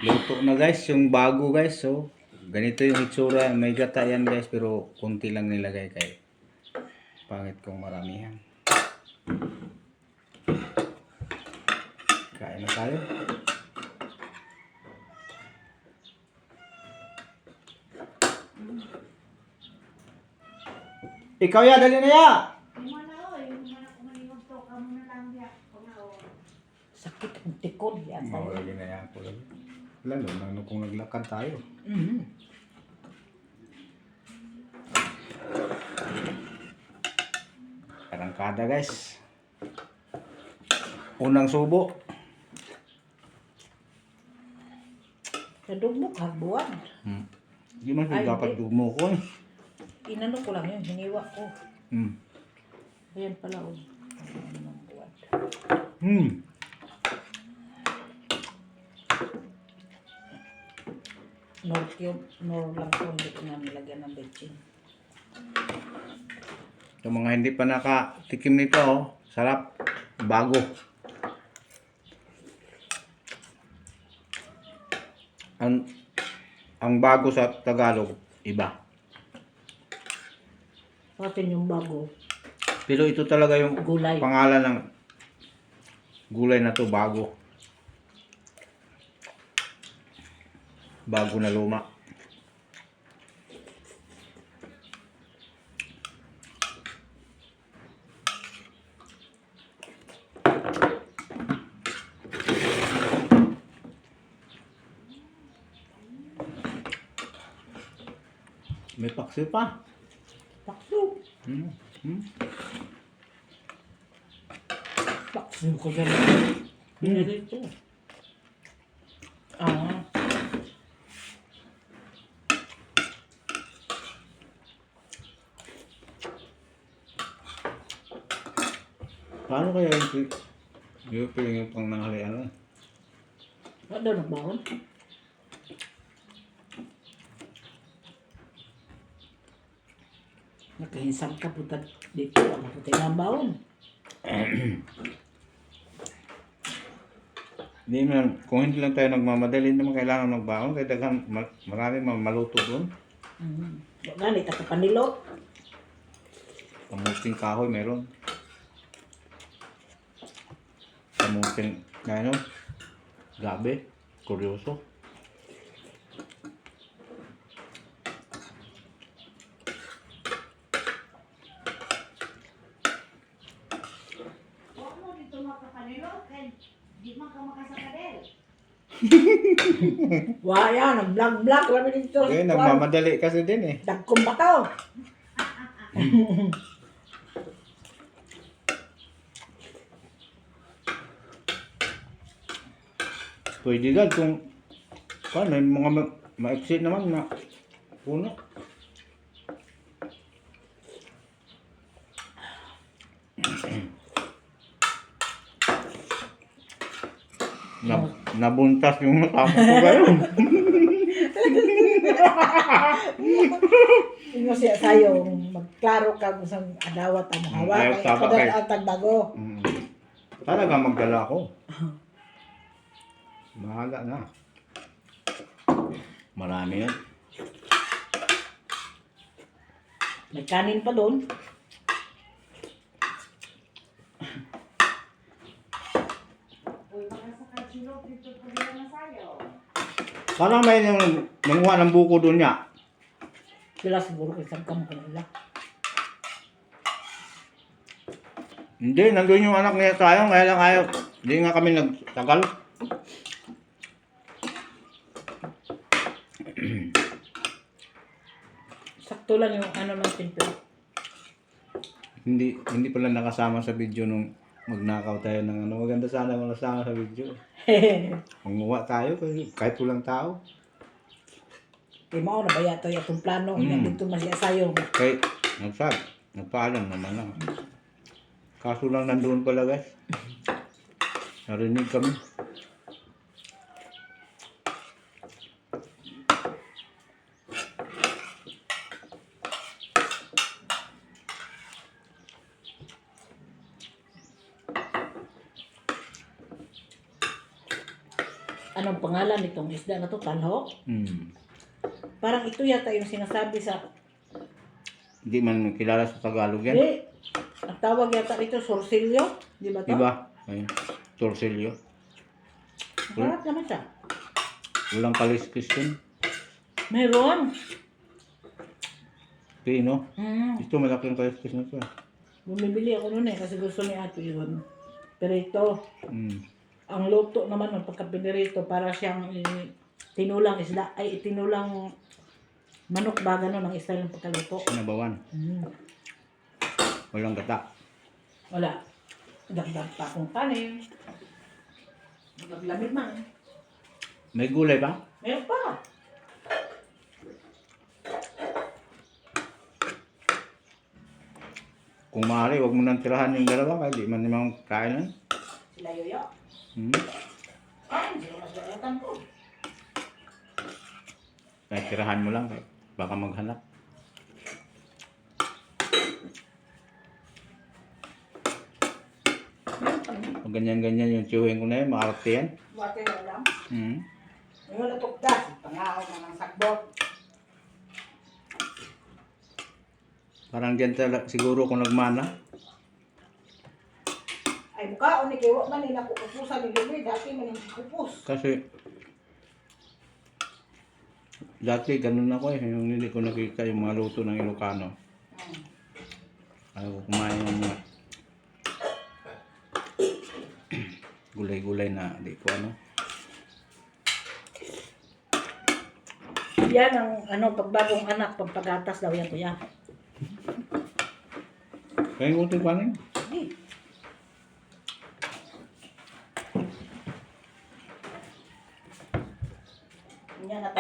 Luto na guys, yung bago guys. So, ganito yung itsura. May gata yan guys, pero konti lang nilagay kay pangit kong maramihan. Kain na tayo. Ikaw ya, dali na ya! Sakit ang tikod yan. Mawala na yan po. Lalo na kung naglakad tayo. Arangkada guys. Unang subo. Nadugmok buwan. Hindi man Ay, dapat hindi. dumukon. Inano ko lang yun, hiniwa ko. Ayan pala o. Nor cube, nor lang po, hindi ko na nilagyan ng betchin. Yung mga hindi pa nakatikim nito, oh, sarap. Bago. Ang bago sa Tagalog, iba. Sa atin yung bago, Pero ito talaga yung gulay. pangalan ng gulay na to, bago. Bago na luma. May paksi pa. Pakso. Pakso ko dyan. Pinarito. Ah. Paano kaya yung piling yung pang nanghalian? Ano na bawon? Nakahinsam ka po dito. Ano ko tinabawon? Hindi man, kung hindi lang tayo nagmamadali, hindi naman kailangan magbaon. Kaya daghang marami maluto doon. Ganit ako panilo. Kamuting kahoy meron. Kamuting, ano, gabi, kuryoso. Waya, nag-vlog-vlog kami dito. Eh, nagmamadali kasi din eh. Dagkong ba to? Pwede gan kung paano, yung mga ma-exit naman na puno. Nabuntas yung mata ko ngayon. Ino siya tayo, magklaro ka kung saan adawat ang hawa. Ayaw Kaya tama kay- atag bago. Talaga magdala ako. Mahala na. Marami yan. May kanin pa doon. Parang may nanguha ng buko doon niya. Sila siguro isang kampo nila. Hindi, nandun yung anak niya tayo, kaya lang ayaw. Hindi nga kami nagtagal. Sakto lang yung ano ng timpla. Hindi pala nakasama sa video nung magnakaw tayo ng ano. Maganda sana kung nasama sa video. Manguha tayo kahit walang tao. Di mo na ba yato itong plano? Dito masya sayo. Kahit nagpaalam naman lang. Kaso lang nandoon pala guys. Narinig kami. Anong pangalan nitong isda na to? Talhok? Hmm. Parang ito yata yung sinasabi sa... Hindi man kilala sa Tagalog yan. Hindi. Ang tawag yata ito, sorsilyo. Di ba to? Diba? Ayun. Torsilyo. Masarap naman siya. Walang kaliskis yun. Meron. Pino. Mm. Ito malaking kaliskis na ito. Bumibili ako noon kasi gusto ni ate yun. Pero ito, Hmm. ang luto naman ng pagkapinirito para siyang tinulang isda. Ay, tinulang manok ba gano'n ang style ng pagkaluto. Sinabawan. Mm. Walang gata. Wala. Dagdag pa akong kanin. Naglamig man. May gulay ba? Meron pa. Kung maaari, huwag mo nang tirahan yung dalawa kasi di man naman kain yan. Sila yoyo. Hmm. Ay, hindi ko masyadatan po. Kaya tirahan mo lang. Baka maghanap. Meron pa naman. Pag ganyan-ganyan yung chewing ko na yun, maarte yan. Buwate na lang. Hmm. Ngayon natugdas. Pangaw na ng sagbot. Parang dyan siguro kung nagmana. Ay, mukha o ni Kiwa man nila kukupusan ni Lumi. Dati man hindi kupus. Kasi dati ganun ako eh. Yung hindi ko nakita yung mga luto ng Ilocano. Ayaw ko kumain ng mga gulay-gulay na di ko ano. Yan ang pagbagong anak, pagpagatas daw yan kuya. Kaya yung uting panin. Sige. Yan na